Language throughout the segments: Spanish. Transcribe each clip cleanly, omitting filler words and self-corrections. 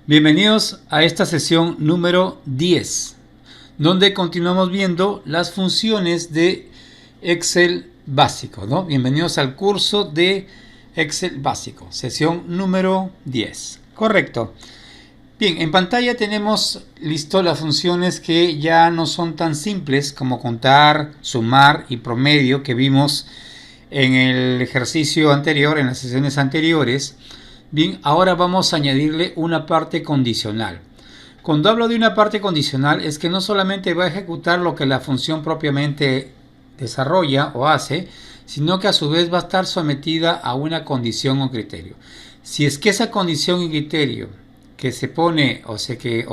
Bienvenidos a esta sesión número 10, donde continuamos viendo las funciones de Excel básico, ¿no? Bienvenidos al curso de Excel básico, sesión número 10. Correcto. Bien, en pantalla tenemos listo las funciones que ya no son tan simples como contar, sumar y promedio que vimos en el ejercicio anterior, en las sesiones anteriores. Bien, ahora vamos a añadirle una parte condicional. Cuando hablo de una parte condicional es que no solamente va a ejecutar lo que la función propiamente desarrolla o hace, sino que a su vez va a estar sometida a una condición o criterio. Si es que esa condición y criterio que se pone o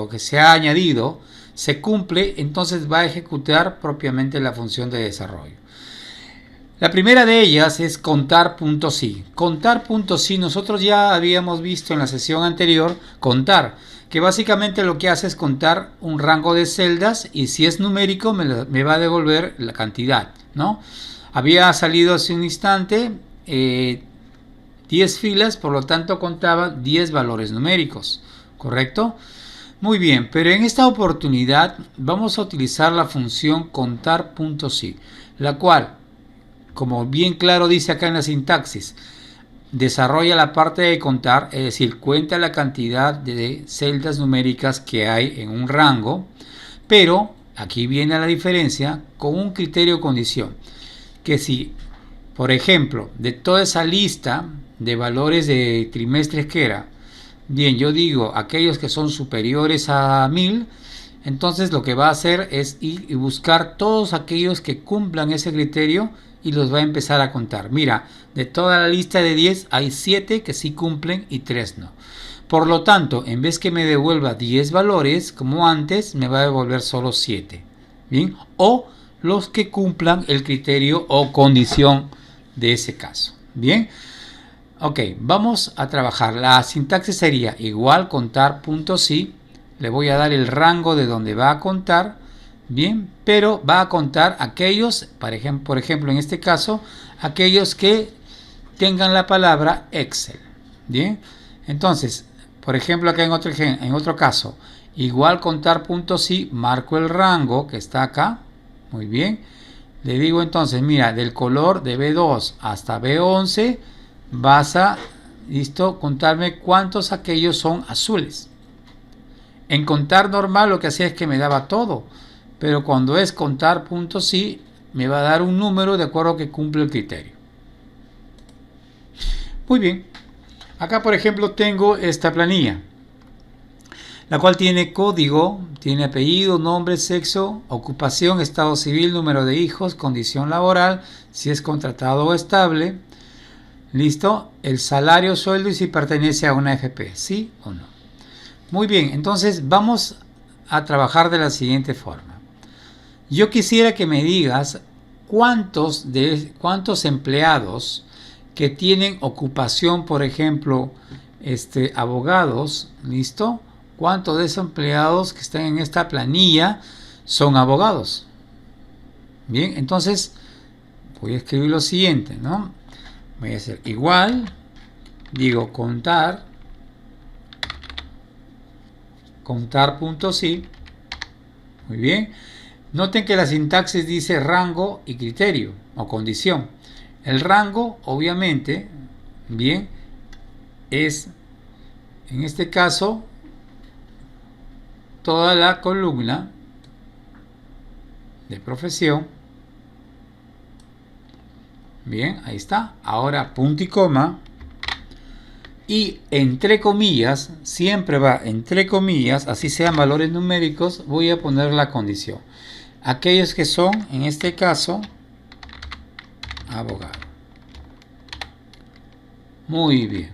que se ha añadido se cumple, entonces va a ejecutar propiamente la función de desarrollo. La primera de ellas es contar.si. Contar.si nosotros ya habíamos visto en la sesión anterior contar, que básicamente lo que hace es contar un rango de celdas y si es numérico me va a devolver la cantidad, ¿no? Había salido hace un instante 10 filas, por lo tanto contaba 10 valores numéricos, ¿correcto? Muy bien, pero en esta oportunidad vamos a utilizar la función contar.si, la cual, como bien claro dice acá en la sintaxis, desarrolla la parte de contar, es decir, cuenta la cantidad de celdas numéricas que hay en un rango, pero aquí viene la diferencia con un criterio condición, que si, por ejemplo, de toda esa lista de valores de trimestres que era, bien, yo digo aquellos que son superiores a 1000, entonces lo que va a hacer es ir y buscar todos aquellos que cumplan ese criterio y los va a empezar a contar. Mira, de toda la lista de 10 hay 7 que sí cumplen y 3 no. Por lo tanto, en vez que me devuelva 10 valores como antes, me va a devolver solo 7. ¿Bien? O los que cumplan el criterio o condición de ese caso. ¿Bien? Ok, vamos a trabajar. La sintaxis sería igual contar.si. Le voy a dar el rango de donde va a contar. Bien, pero va a contar aquellos, por ejemplo, en este caso, aquellos que tengan la palabra Excel. Bien, entonces, por ejemplo, acá en otro caso, igual contar.si, marco el rango que está acá. Muy bien, le digo entonces, mira, del color de B2 hasta B11, vas a, listo, contarme cuántos aquellos son azules. En contar normal lo que hacía es que me daba todo, pero cuando es contar.si me va a dar un número de acuerdo a que cumple el criterio. Muy bien, acá por ejemplo tengo esta planilla, la cual tiene código, tiene apellido, nombre, sexo, ocupación, estado civil, número de hijos, condición laboral, si es contratado o estable, listo, el salario, sueldo y si pertenece a una AFP, sí o no. Muy bien, entonces vamos a trabajar de la siguiente forma. Yo quisiera que me digas cuántos empleados que tienen ocupación, por ejemplo, abogados, ¿listo? ¿Cuántos de esos empleados que están en esta planilla son abogados? Bien, entonces voy a escribir lo siguiente, ¿no? Voy a hacer igual, digo contar.si. Muy bien. Noten que la sintaxis dice rango y criterio o condición. El rango, obviamente, bien, es, en este caso, toda la columna de profesión. Bien, ahí está. Ahora punto y coma. Y entre comillas, siempre va entre comillas, así sean valores numéricos, voy a poner la condición. Aquellos que son, en este caso, abogado. Muy bien.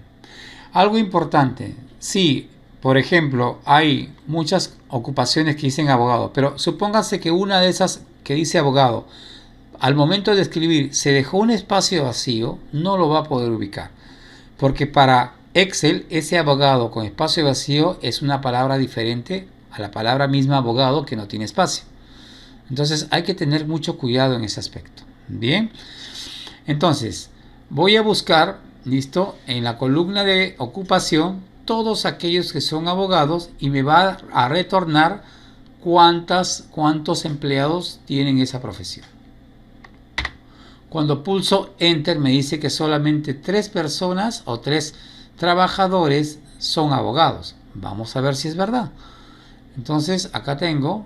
Algo importante, si, por ejemplo, hay muchas ocupaciones que dicen abogado, pero supóngase que una de esas que dice abogado, al momento de escribir, se dejó un espacio vacío, no lo va a poder ubicar. Porque para Excel, ese abogado con espacio vacío es una palabra diferente a la palabra misma abogado que no tiene espacio. Entonces hay que tener mucho cuidado en ese aspecto. Bien, entonces voy a buscar, listo, en la columna de ocupación todos aquellos que son abogados y me va a retornar cuántos empleados tienen esa profesión. Cuando pulso Enter me dice que solamente 3 personas o 3 trabajadores son abogados. Vamos a ver si es verdad. Entonces acá tengo,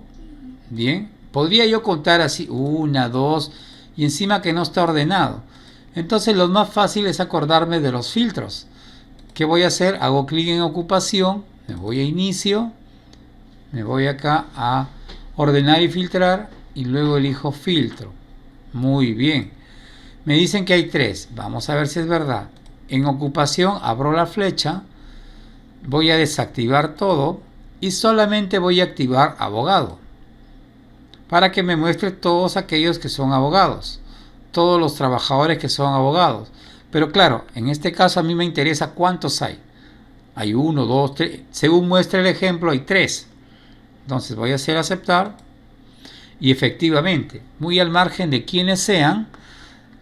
bien, podría yo contar así 1, 2 y encima que no está ordenado. Entonces lo más fácil es acordarme de los filtros. ¿Qué voy a hacer? Hago clic en ocupación, me voy a inicio, me voy acá a ordenar y filtrar y luego elijo filtro. Muy bien. Me dicen que hay 3. Vamos a ver si es verdad. En ocupación abro la flecha, voy a desactivar todo y solamente voy a activar abogado para que me muestre todos aquellos que son abogados, todos los trabajadores que son abogados. Pero claro, en este caso a mí me interesa cuántos hay. Hay 1, 2, 3. Según muestra el ejemplo, hay 3. Entonces voy a hacer aceptar. Y efectivamente, muy al margen de quienes sean,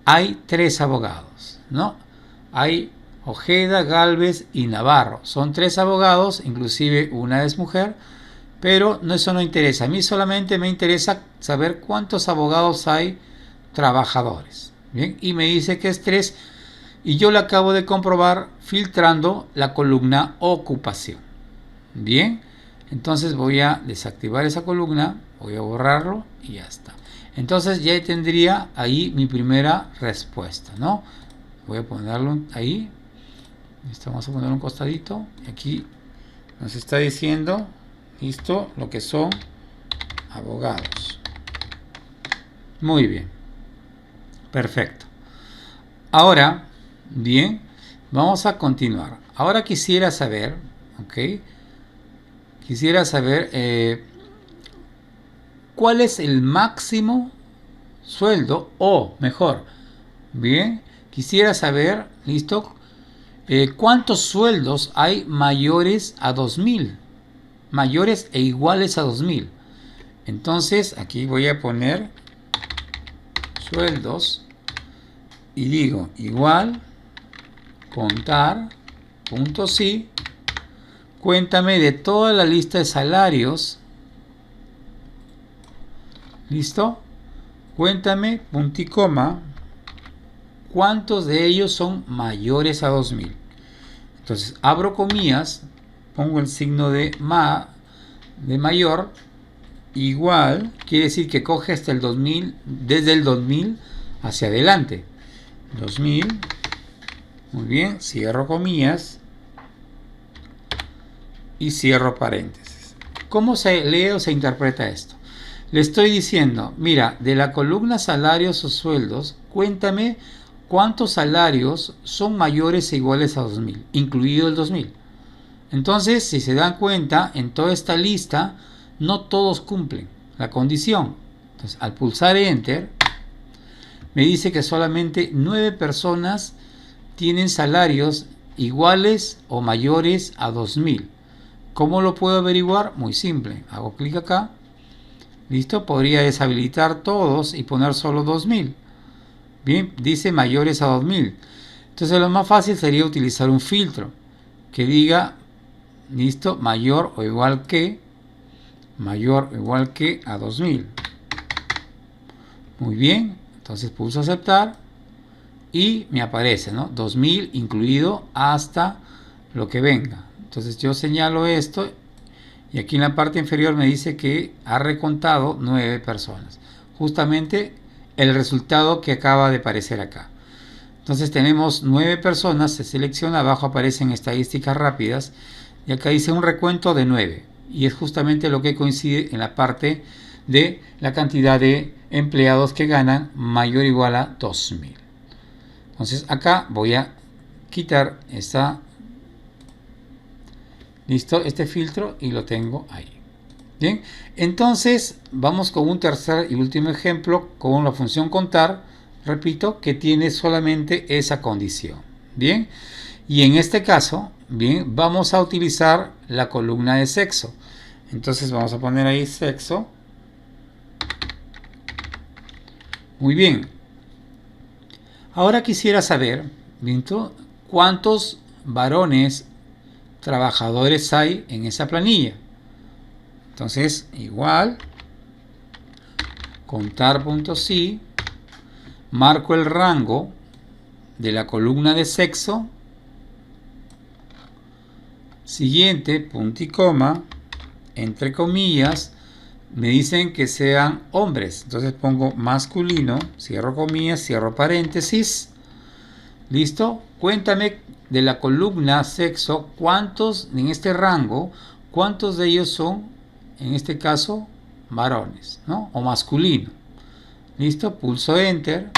hay 3 abogados, ¿no? Hay Ojeda, Gálvez y Navarro. Son 3 abogados, inclusive una es mujer, pero eso no interesa. A mí solamente me interesa saber cuántos abogados hay trabajadores. Bien, y me dice que es 3 y yo lo acabo de comprobar filtrando la columna ocupación. Bien, entonces voy a desactivar esa columna, voy a borrarlo y ya está. Entonces ya tendría ahí mi primera respuesta, ¿no? Voy a ponerlo ahí. Vamos a poner un costadito. Y aquí nos está diciendo, listo, lo que son abogados. Muy bien. Perfecto. Ahora, bien, vamos a continuar. Ahora quisiera saber, ¿ok? Quisiera saber cuál es el máximo sueldo o mejor, bien, quisiera saber, listo, cuántos sueldos hay mayores a 2000, mayores e iguales a 2000. Entonces aquí voy a poner sueldos y digo igual contar punto sí, cuéntame de toda la lista de salarios. ¿Listo? Cuéntame, punto y coma, cuántos de ellos son mayores a 2000. Entonces, abro comillas, pongo el signo de mayor, igual, quiere decir que coge hasta el 2000, desde el 2000 hacia adelante. 2000, muy bien, cierro comillas y cierro paréntesis. ¿Cómo se lee o se interpreta esto? Le estoy diciendo, mira, de la columna salarios o sueldos, cuéntame cuántos salarios son mayores e iguales a 2000, incluido el 2000. Entonces, si se dan cuenta, en toda esta lista, no todos cumplen la condición. Entonces, al pulsar Enter, me dice que solamente 9 personas tienen salarios iguales o mayores a 2000. ¿Cómo lo puedo averiguar? Muy simple. Hago clic acá. ¿Listo? Podría deshabilitar todos y poner solo 2000. Bien, dice mayores a 2000. Entonces lo más fácil sería utilizar un filtro que diga, listo, mayor o igual que a 2000. Muy bien, entonces pulso aceptar y me aparece, ¿no? 2000 incluido hasta lo que venga. Entonces yo señalo esto y aquí en la parte inferior me dice que ha recontado 9 personas. Justamente el resultado que acaba de aparecer acá. Entonces tenemos 9 personas, se selecciona, abajo aparecen estadísticas rápidas y acá dice un recuento de 9. Y es justamente lo que coincide en la parte de la cantidad de empleados que ganan mayor o igual a 2000. Entonces acá voy a quitar este filtro y lo tengo ahí. Bien, entonces vamos con un tercer y último ejemplo con la función contar, repito, que tiene solamente esa condición. Bien, y en este caso, bien, vamos a utilizar la columna de sexo. Entonces vamos a poner ahí sexo. Muy bien. Ahora quisiera saber, ¿listo?, cuántos varones trabajadores hay en esa planilla. Entonces, igual, contar.si, marco el rango de la columna de sexo, siguiente, punto y coma, entre comillas, me dicen que sean hombres, entonces pongo masculino, cierro comillas, cierro paréntesis, listo. Cuéntame de la columna sexo, cuántos en este rango, cuántos de ellos son, en este caso, varones, ¿no? O masculino. Listo, pulso enter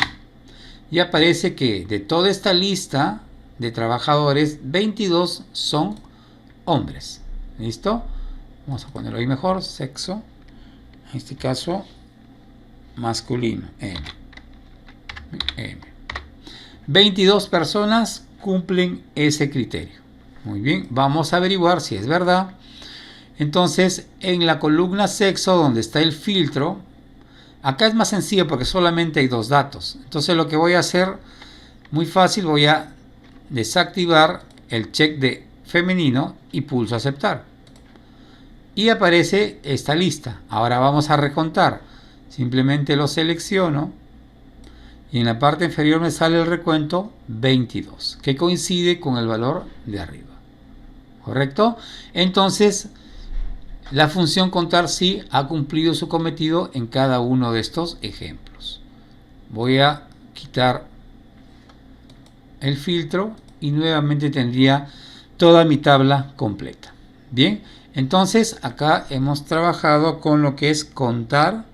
y aparece que de toda esta lista de trabajadores, 22 son hombres. ¿Listo? Vamos a ponerlo ahí mejor, sexo, en este caso masculino, M. 22 personas cumplen ese criterio. Muy bien, vamos a averiguar si es verdad. Entonces, en la columna sexo, donde está el filtro, acá es más sencillo porque solamente hay dos datos. Entonces, lo que voy a hacer, muy fácil, voy a desactivar el check de femenino y pulso aceptar. Y aparece esta lista. Ahora vamos a recontar. Simplemente lo selecciono y en la parte inferior me sale el recuento 22, que coincide con el valor de arriba. ¿Correcto? Entonces, la función contar sí ha cumplido su cometido en cada uno de estos ejemplos. Voy a quitar el filtro y nuevamente tendría toda mi tabla completa. Bien, entonces acá hemos trabajado con lo que es contar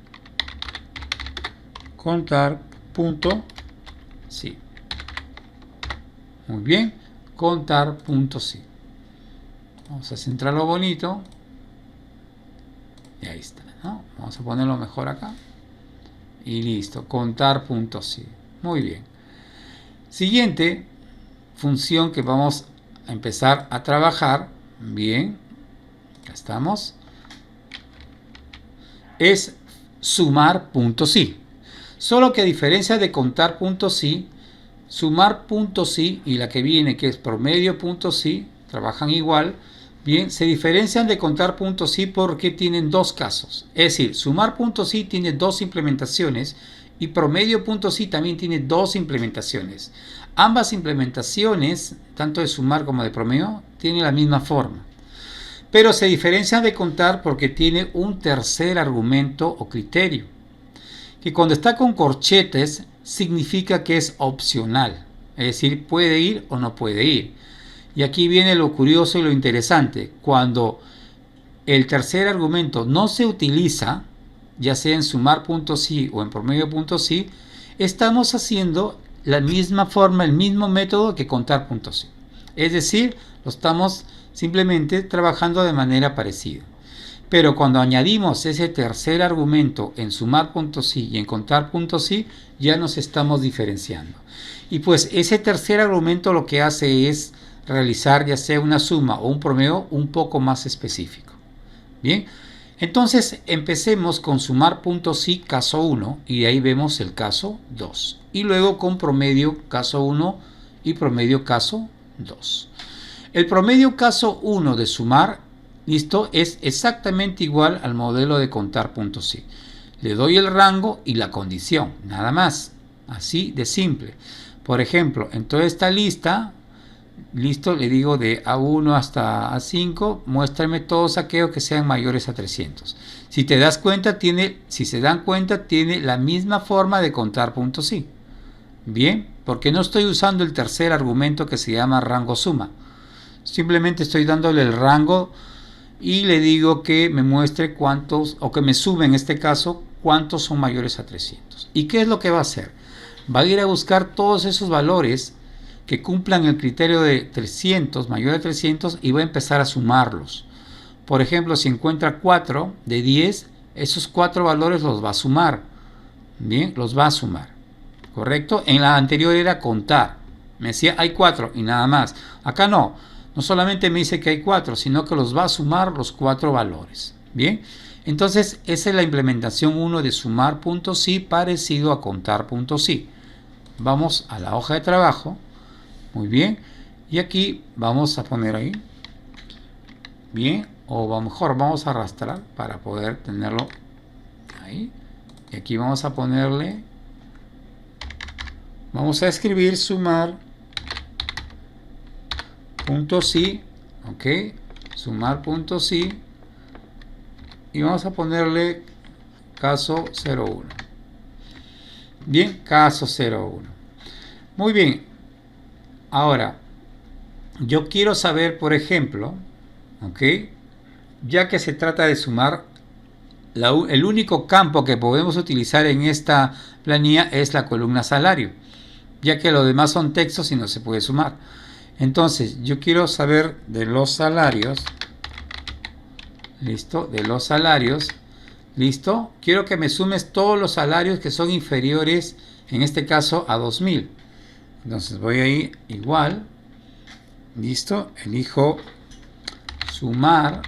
punto sí. Muy bien, contar punto sí. Vamos a centrarlo bonito. Y ahí está, ¿no? Vamos a ponerlo mejor acá. Y listo, contar punto sí. Muy bien. Siguiente función que vamos a empezar a trabajar. Bien, acá estamos. Es sumar punto sí. Solo que a diferencia de contar punto sí, sumar punto sí y la que viene que es promedio punto sí, trabajan igual. Bien, se diferencian de contar punto sí porque tienen dos casos. Es decir, sumar punto sí tiene dos implementaciones y promedio punto sí también tiene dos implementaciones. Ambas implementaciones, tanto de sumar como de promedio, tienen la misma forma. Pero se diferencian de contar porque tiene un tercer argumento o criterio, que cuando está con corchetes significa que es opcional. Es decir, puede ir o no puede ir. Y aquí viene lo curioso y lo interesante. Cuando el tercer argumento no se utiliza, ya sea en sumar punto sí o en promedio punto sí, estamos haciendo la misma forma, el mismo método que contar punto sí. Es decir, lo estamos simplemente trabajando de manera parecida. Pero cuando añadimos ese tercer argumento en sumar punto sí y en contar punto sí, ya nos estamos diferenciando. Y pues ese tercer argumento lo que hace es realizar ya sea una suma o un promedio un poco más específico. Bien, entonces empecemos con sumar punto sí caso 1 y de ahí vemos el caso 2. Y luego con promedio caso 1 y promedio caso 2. El promedio caso 1 de sumar, listo, es exactamente igual al modelo de contar punto sí. Le doy el rango y la condición, nada más. Así de simple. Por ejemplo, en toda esta lista, listo, le digo de A1 hasta A5, muéstrame todos aquellos que sean mayores a 300. Si te das cuenta, si se dan cuenta, tiene la misma forma de contar punto sí. Bien, porque no estoy usando el tercer argumento que se llama rango suma. Simplemente estoy dándole el rango y le digo que me muestre cuántos, o que me sume en este caso, cuántos son mayores a 300. ¿Y qué es lo que va a hacer? Va a ir a buscar todos esos valores que cumplan el criterio de 300, mayor de 300, y va a empezar a sumarlos. Por ejemplo, si encuentra 4 de 10, esos 4 valores los va a sumar. Bien, los va a sumar. ¿Correcto? En la anterior era contar. Me decía hay 4 y nada más. Acá no. No solamente me dice que hay 4, sino que los va a sumar los 4 valores. Bien. Entonces, esa es la implementación 1 de sumar punto sí parecido a contar punto sí. Vamos a la hoja de trabajo. Muy bien. Y aquí vamos a poner ahí Bien, o a lo mejor vamos a arrastrar para poder tenerlo ahí. Y aquí vamos a ponerle, vamos a escribir sumar punto sí, ok, sumar punto sí, y vamos a ponerle caso 01. Bien, caso 01. Muy bien. Ahora, yo quiero saber, por ejemplo, ok, ya que se trata de sumar, el único campo que podemos utilizar en esta planilla es la columna salario, ya que los demás son textos y no se puede sumar. Entonces, yo quiero saber de los salarios. Listo, de los salarios. Listo, quiero que me sumes todos los salarios que son inferiores, en este caso, a 2000. Entonces voy ahí igual. Listo, elijo sumar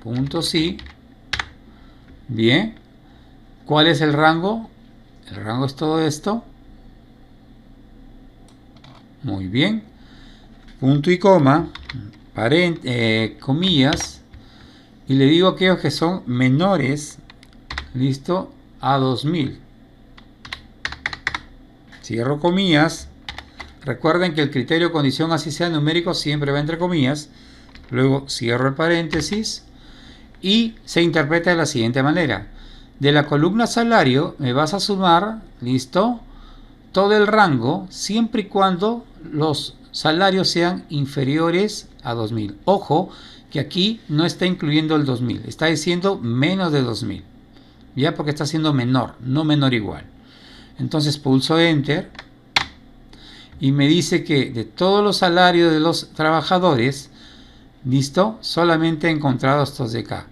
punto sí. Bien, ¿cuál es el rango? El rango es todo esto. Muy bien, punto y coma, comillas, y le digo aquellos que son menores, listo, a 2000. Cierro comillas. Recuerden que el criterio condición así sea numérico siempre va entre comillas. Luego cierro el paréntesis y se interpreta de la siguiente manera. De la columna salario me vas a sumar, listo, todo el rango siempre y cuando los salarios sean inferiores a 2000. Ojo que aquí no está incluyendo el 2000, está diciendo menos de 2000. Ya, porque está siendo menor, no menor igual. Entonces pulso Enter y me dice que de todos los salarios de los trabajadores, listo, solamente he encontrado estos de acá.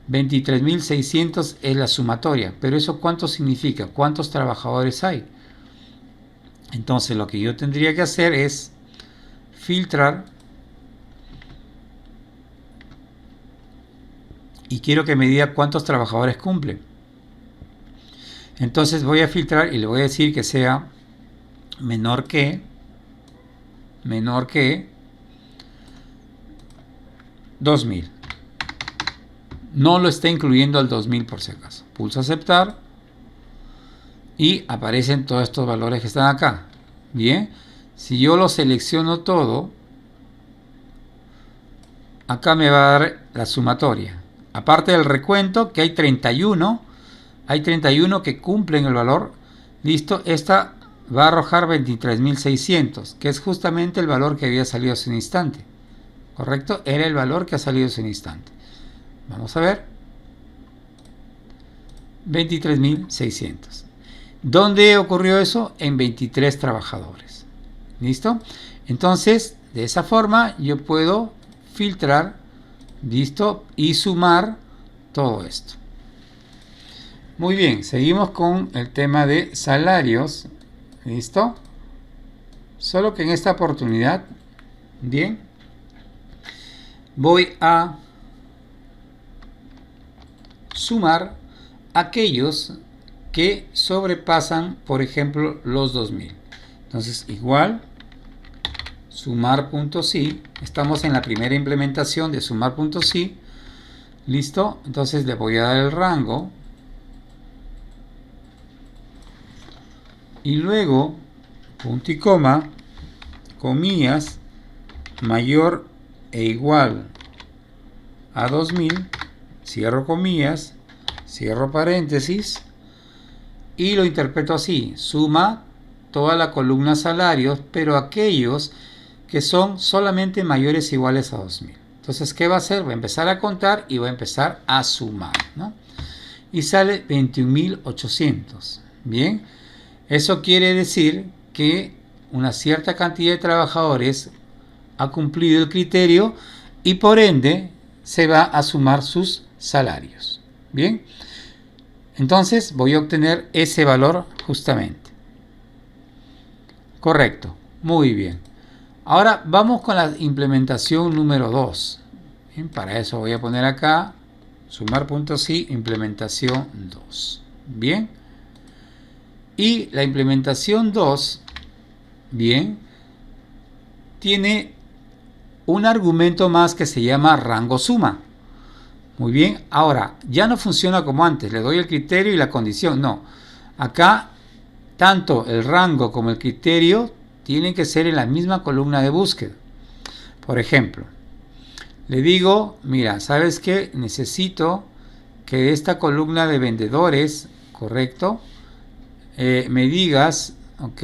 23.600 es la sumatoria, pero eso ¿cuánto significa? ¿Cuántos trabajadores hay? Entonces lo que yo tendría que hacer es filtrar y quiero que me diga cuántos trabajadores cumplen. Entonces voy a filtrar y le voy a decir que sea menor que 2000. No lo está incluyendo al 2000 por si acaso. Pulso aceptar y aparecen todos estos valores que están acá. Bien, si yo lo selecciono todo, acá me va a dar la sumatoria. Aparte del recuento, que hay 31 que cumplen el valor. Listo, esta va a arrojar 23.600, que es justamente el valor que había salido hace un instante. ¿Correcto? Era el valor que ha salido hace un instante. Vamos a ver. 23.600. ¿Dónde ocurrió eso? En 23 trabajadores. ¿Listo? Entonces, de esa forma yo puedo filtrar, ¿listo? Y sumar todo esto. Muy bien, seguimos con el tema de salarios. ¿Listo? Solo que en esta oportunidad, bien, voy a sumar aquellos que sobrepasan, por ejemplo, los 2000. Entonces, igual, sumar.sí. Estamos en la primera implementación de sumar.sí. ¿Listo? Entonces le voy a dar el rango. Y luego, punto y coma, comillas, mayor e igual a 2000, cierro comillas, cierro paréntesis, y lo interpreto así: suma toda la columna salarios, pero aquellos que son solamente mayores o iguales a 2000. Entonces, ¿qué va a hacer? Va a empezar a contar y va a empezar a sumar, ¿no? Y sale 21.800. Bien. Eso quiere decir que una cierta cantidad de trabajadores ha cumplido el criterio y por ende se va a sumar sus salarios. Bien, entonces voy a obtener ese valor justamente. Correcto, muy bien. Ahora vamos con la implementación número 2. Bien, para eso voy a poner acá sumar.sí, implementación 2. Bien. Y la implementación 2, bien, tiene un argumento más que se llama rango suma. Muy bien, ahora ya no funciona como antes, le doy el criterio y la condición, no. Acá tanto el rango como el criterio tienen que ser en la misma columna de búsqueda. Por ejemplo, le digo, mira, ¿sabes qué? Necesito que de esta columna de vendedores, correcto, me digas, ok,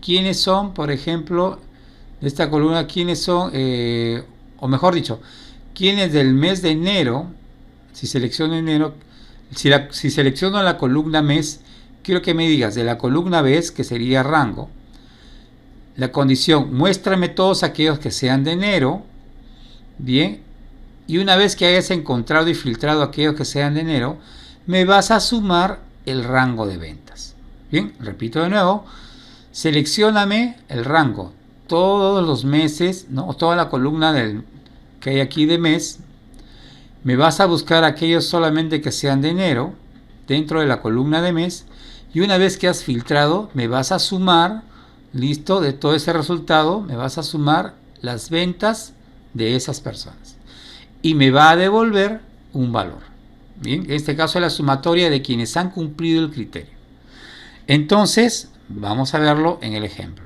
quiénes son, por ejemplo, de esta columna, quiénes son, o mejor dicho, quiénes del mes de enero, si selecciono enero, si selecciono la columna mes, quiero que me digas de la columna vez, que sería rango, la condición, muéstrame todos aquellos que sean de enero, bien, y una vez que hayas encontrado y filtrado aquellos que sean de enero, me vas a sumar el rango de ventas. Bien, repito de nuevo, seleccióname el rango, todos los meses, ¿no? Toda la columna que hay aquí de mes, me vas a buscar aquellos solamente que sean de enero, dentro de la columna de mes, y una vez que has filtrado, me vas a sumar, listo, de todo ese resultado, me vas a sumar las ventas de esas personas. Y me va a devolver un valor. Bien, en este caso es la sumatoria de quienes han cumplido el criterio. Entonces, vamos a verlo en el ejemplo.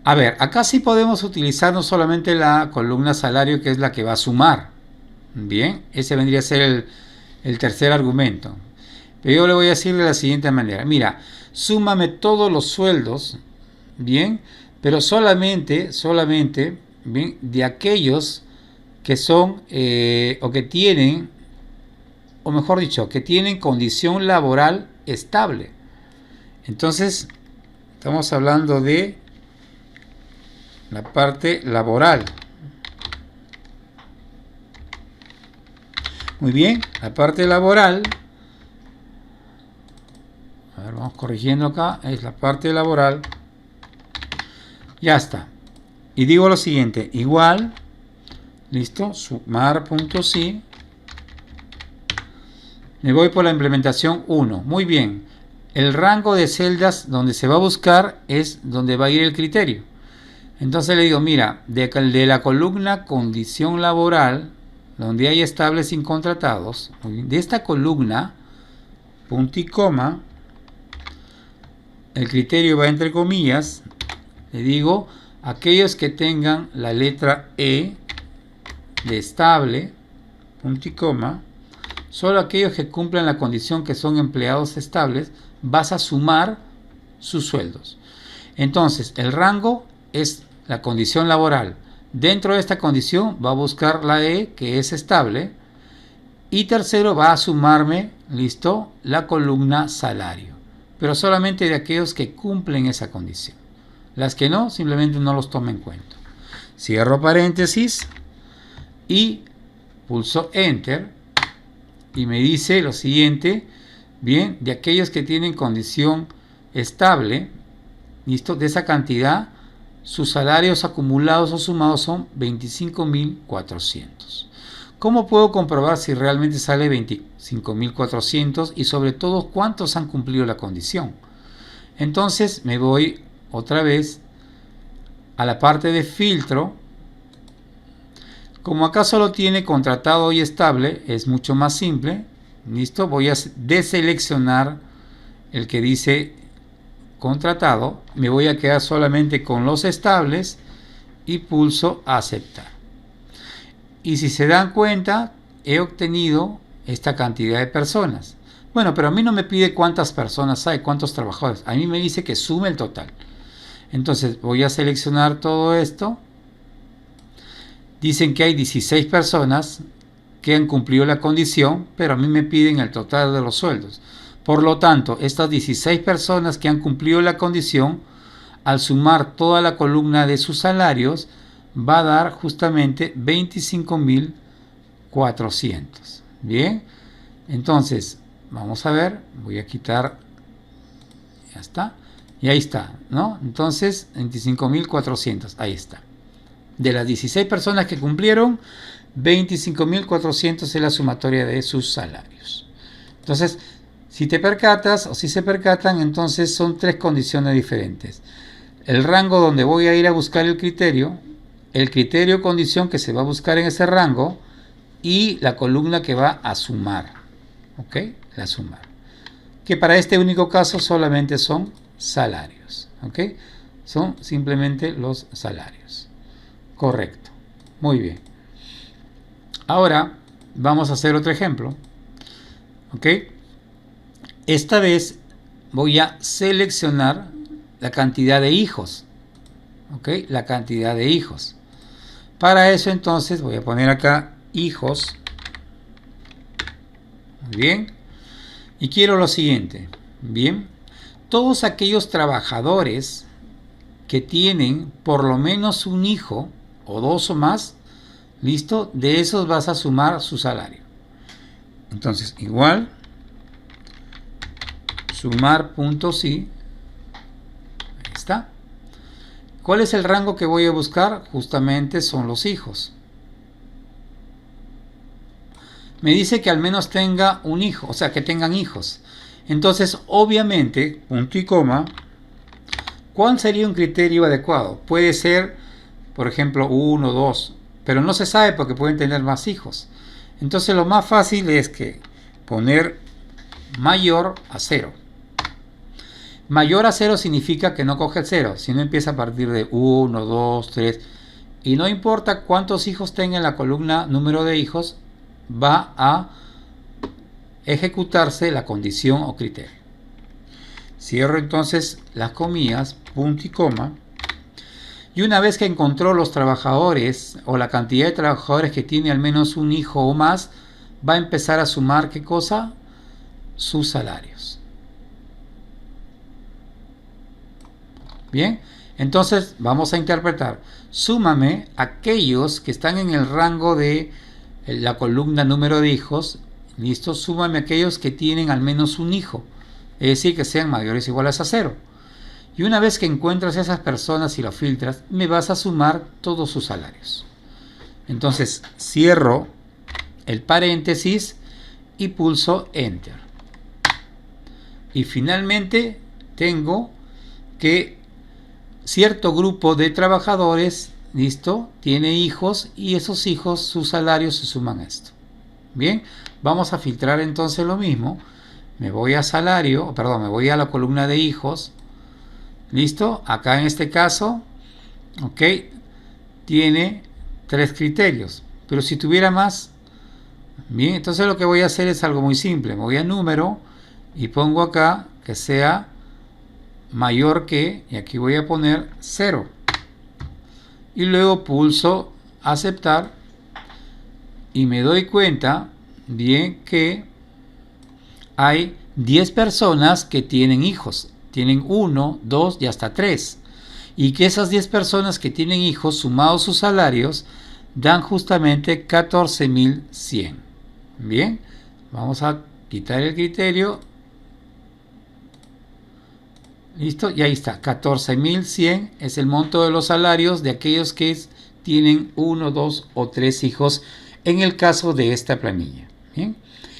A ver, acá sí podemos utilizar no solamente la columna salario, que es la que va a sumar. Bien, ese vendría a ser el tercer argumento. Pero yo le voy a decir de la siguiente manera. Mira, súmame todos los sueldos, bien, pero solamente, bien, de aquellos que son o que tienen, o mejor dicho, que tienen condición laboral estable. Entonces, estamos hablando de la parte laboral. Muy bien, la parte laboral, a ver, vamos corrigiendo acá, es la parte laboral. Ya está. Y digo lo siguiente, igual, listo, sumar.si. Me voy por la implementación 1. Muy bien. El rango de celdas donde se va a buscar es donde va a ir el criterio. Entonces le digo, mira, de la columna condición laboral, donde hay estables sin contratados, de esta columna, punto y coma, el criterio va entre comillas, le digo, aquellos que tengan la letra E de estable, punto y coma, solo aquellos que cumplan la condición que son empleados estables, vas a sumar sus sueldos. Entonces, el rango es la condición laboral. Dentro de esta condición va a buscar la E, que es estable. Y tercero, va a sumarme, listo, la columna salario. Pero solamente de aquellos que cumplen esa condición. Las que no, simplemente no los toma en cuenta. Cierro paréntesis y pulso Enter. Y me dice lo siguiente, bien, de aquellos que tienen condición estable, listo, de esa cantidad, sus salarios acumulados o sumados son 25.400. ¿Cómo puedo comprobar si realmente sale 25.400 y sobre todo cuántos han cumplido la condición? Entonces me voy otra vez a la parte de filtro. Como acá solo tiene contratado y estable, es mucho más simple. Listo, voy a deseleccionar el que dice contratado, me voy a quedar solamente con los estables y pulso aceptar. Y si se dan cuenta, he obtenido esta cantidad de personas. Bueno, pero a mí no me pide cuántas personas hay, cuántos trabajadores. A mí me dice que sume el total. Entonces voy a seleccionar todo esto. Dicen que hay 16 personas que han cumplido la condición, pero a mí me piden el total de los sueldos. Por lo tanto, estas 16 personas que han cumplido la condición, al sumar toda la columna de sus salarios, va a dar justamente 25.400. Bien, entonces, vamos a ver, voy a quitar, ya está, y ahí está, ¿no? Entonces, 25.400, ahí está. De las 16 personas que cumplieron, 25.400 es la sumatoria de sus salarios. Entonces, si te percatas o si se percatan, entonces son tres condiciones diferentes. el rango donde voy a ir a buscar el criterio condición que se va a buscar en ese rango y la columna que va a sumar, ¿ok? La sumar, que para este único caso solamente son salarios, ¿ok? Son simplemente los salarios. Correcto, muy bien. Ahora vamos a hacer otro ejemplo, ¿ok? Esta vez voy a seleccionar la cantidad de hijos, ¿ok? La cantidad de hijos. Para eso entonces voy a poner acá hijos, muy bien, y quiero lo siguiente, bien, todos aquellos trabajadores que tienen por lo menos un hijo o dos o más, listo, de esos vas a sumar su salario. Entonces igual sumar punto sí, ahí está. ¿Cuál es el rango que voy a buscar? Justamente son los hijos. Me dice que al menos tenga un hijo, o sea que tengan hijos. Entonces obviamente punto y coma, ¿cuál sería un criterio adecuado? Puede ser, por ejemplo, 1, 2, pero no se sabe porque pueden tener más hijos. Entonces lo más fácil es que poner mayor a 0. Mayor a 0 significa que no coge el 0, sino empieza a partir de 1, 2, 3. Y no importa cuántos hijos tenga en la columna número de hijos, va a ejecutarse la condición o criterio. Cierro entonces las comillas, punto y coma. Y una vez que encontró los trabajadores o la cantidad de trabajadores que tiene al menos un hijo o más, va a empezar a sumar ¿qué cosa? Sus salarios. Bien, entonces vamos a interpretar. Súmame aquellos que están en el rango de la columna número de hijos. Listo, súmame aquellos que tienen al menos un hijo. Es decir, que sean mayores o iguales a 0. Y una vez que encuentras a esas personas y lo filtras, me vas a sumar todos sus salarios. Entonces cierro el paréntesis y pulso Enter. Y finalmente tengo que cierto grupo de trabajadores, listo, tiene hijos y esos hijos, sus salarios se suman a esto. Bien, vamos a filtrar entonces lo mismo. Me voy a salario, perdón, me voy a la columna de hijos. Listo, acá en este caso, ok, tiene 3 criterios, pero si tuviera más, bien, entonces lo que voy a hacer es algo muy simple. Me voy a número y pongo acá que sea mayor que, y aquí voy a poner 0. Y luego pulso aceptar y me doy cuenta, bien, que hay 10 personas que tienen hijos. Tienen 1, 2 y hasta 3. Y que esas 10 personas que tienen hijos, sumados sus salarios, dan justamente 14.100. Bien, vamos a quitar el criterio. Listo, y ahí está, 14.100 es el monto de los salarios de aquellos que tienen 1, 2 o 3 hijos en el caso de esta planilla. Bien,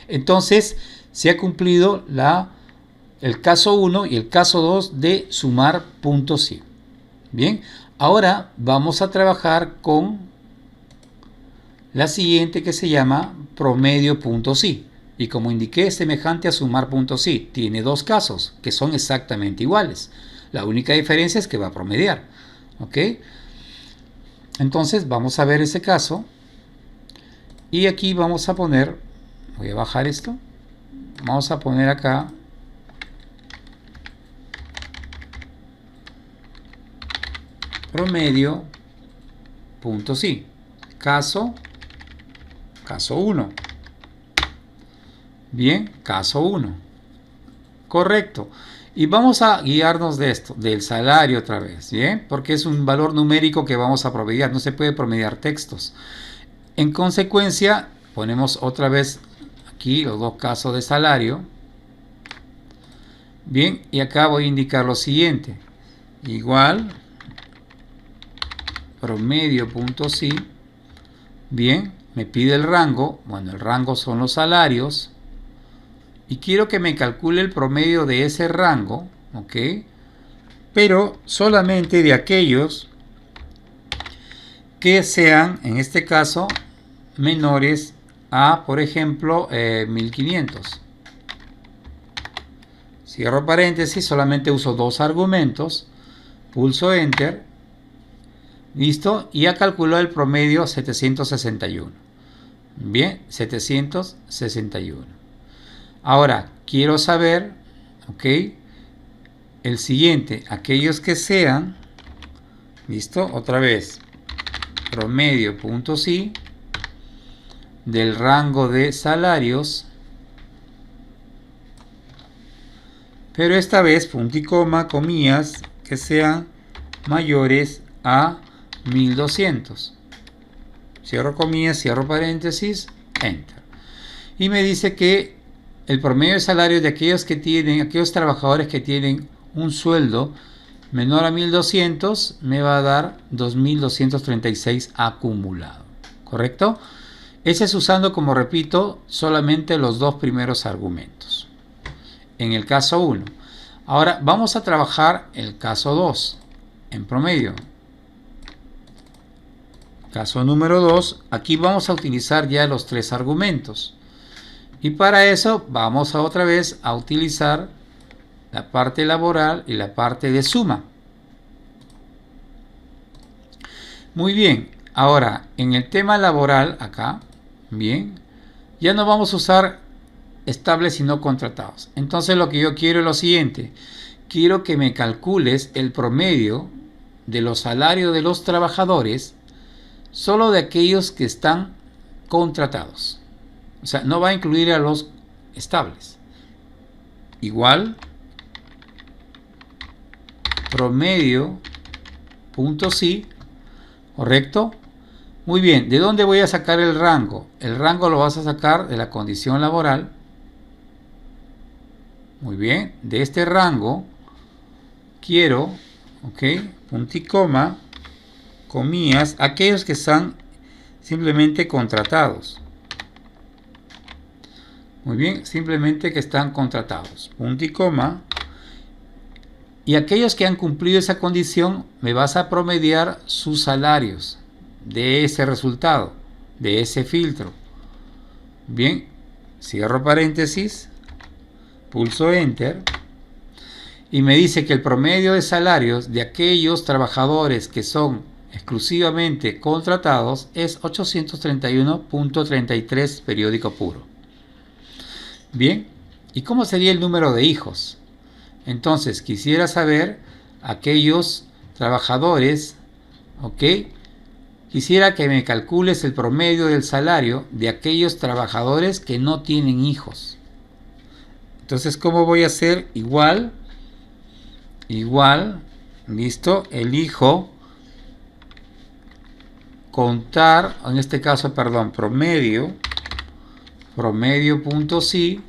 entonces se ha cumplido el caso 1 y el caso 2 de sumar puntos sí. Bien, ahora vamos a trabajar con la siguiente que se llama promedio punto sí. Y como indiqué, es semejante a sumar puntos sí. Tiene 2 casos que son exactamente iguales. La única diferencia es que va a promediar. ¿Ok? Entonces vamos a ver ese caso. Y aquí vamos a poner, voy a bajar esto. Vamos a poner acá promedio punto sí. Caso 1. Bien, caso 1. Correcto. Y vamos a guiarnos de esto, del salario otra vez, ¿bien? Porque es un valor numérico que vamos a promediar, no se puede promediar textos. En consecuencia, ponemos otra vez aquí los 2 casos de salario. Bien, y acá voy a indicar lo siguiente. Igual, promedio punto sí. Bien, me pide el rango. Bueno, el rango son los salarios. Y quiero que me calcule el promedio de ese rango, ¿ok? pero solamente de aquellos que sean, en este caso, menores a, por ejemplo, 1500. Cierro paréntesis, solamente uso dos argumentos, pulso Enter, listo, y ya calculó el promedio 761. Bien, 761. Ahora, quiero saber, ok, el siguiente, aquellos que sean, listo, otra vez, promedio punto sí, del rango de salarios, pero esta vez punto y coma, comillas, que sean mayores a 1200. Cierro comillas, cierro paréntesis, Enter. Y me dice que el promedio de salario de aquellos trabajadores que tienen un sueldo menor a 1200 me va a dar 2236 acumulado. ¿Correcto? Ese es usando, como repito, solamente los dos primeros argumentos. En el caso 1. Ahora vamos a trabajar el caso 2 en promedio. Caso número 2, aquí vamos a utilizar ya los tres argumentos. Y para eso vamos a otra vez a utilizar la parte laboral y la parte de suma. Muy bien, ahora en el tema laboral acá, bien, ya no vamos a usar estables sino contratados. Entonces lo que yo quiero es lo siguiente, quiero que me calcules el promedio de los salarios de los trabajadores solo de aquellos que están contratados. O sea, no va a incluir a los estables. Igual, promedio, punto sí, ¿correcto? Muy bien, ¿de dónde voy a sacar el rango? El rango lo vas a sacar de la condición laboral. Muy bien, de este rango quiero, ok, punto y coma, comillas, aquellos que están simplemente contratados. Muy bien, simplemente que están contratados. Punto y coma. Y aquellos que han cumplido esa condición, me vas a promediar sus salarios de ese resultado, de ese filtro. Bien, cierro paréntesis, pulso Enter. Y me dice que el promedio de salarios de aquellos trabajadores que son exclusivamente contratados es 831.33 periódico puro. Bien, ¿y cómo sería el número de hijos? Entonces quisiera saber aquellos trabajadores, ok, quisiera que me calcules el promedio del salario de aquellos trabajadores que no tienen hijos. Entonces, ¿cómo voy a hacer? Igual, listo, elijo contar, en este caso, perdón, promedio punto sí,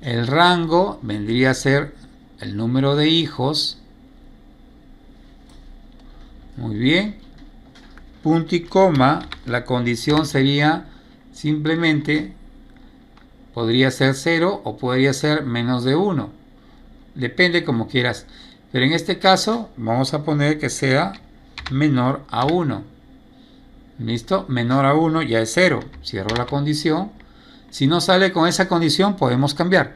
el rango vendría a ser el número de hijos, muy bien, punto y coma, la condición sería simplemente, podría ser 0 o podría ser menos de 1, depende como quieras, pero en este caso vamos a poner que sea menor a 1. ¿Listo? Menor a 1 ya es 0. Cierro la condición. Si no sale con esa condición, podemos cambiar.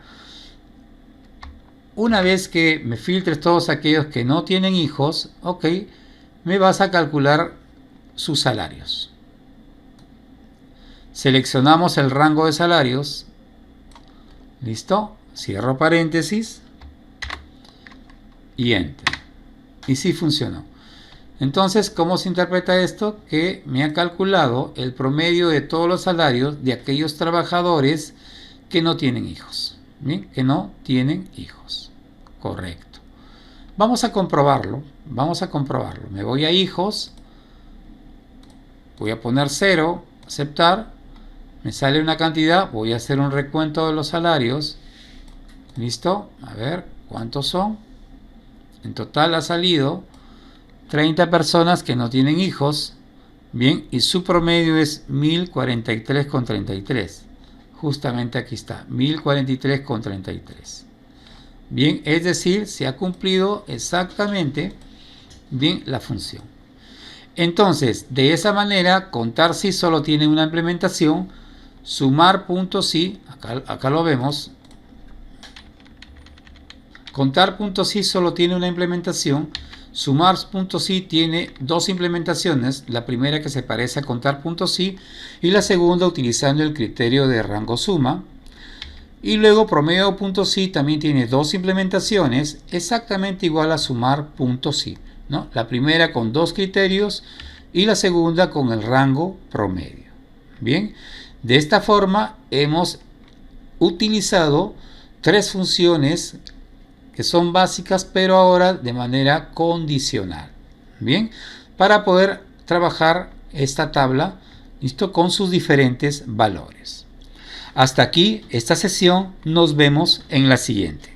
Una vez que me filtres todos aquellos que no tienen hijos, ok, me vas a calcular sus salarios. Seleccionamos el rango de salarios. ¿Listo? Cierro paréntesis. Y Enter. Y sí funcionó. Entonces, ¿cómo se interpreta esto? Que me ha calculado el promedio de todos los salarios de aquellos trabajadores que no tienen hijos. ¿Bien? Que no tienen hijos. Correcto. Vamos a comprobarlo. Me voy a hijos. Voy a poner 0. Aceptar. Me sale una cantidad. Voy a hacer un recuento de los salarios. ¿Listo? A ver, ¿cuántos son? En total ha salido 30 personas que no tienen hijos, bien, y su promedio es 1043,33. Justamente aquí está, 1043,33. Bien, es decir, se ha cumplido exactamente bien la función. Entonces, de esa manera, contar sí solo tiene una implementación, sumar punto sí, acá lo vemos, contar punto sí solo tiene una implementación, sumar punto sí tiene dos implementaciones, la primera que se parece a contar punto sí y la segunda utilizando el criterio de rango suma. Y luego promedio punto sí también tiene dos implementaciones exactamente igual a sumar punto sí, ¿no? La primera con dos criterios y la segunda con el rango promedio. Bien, de esta forma hemos utilizado tres funciones que son básicas, pero ahora de manera condicional. Bien, para poder trabajar esta tabla, ¿listo? Con sus diferentes valores. Hasta aquí esta sesión, nos vemos en la siguiente.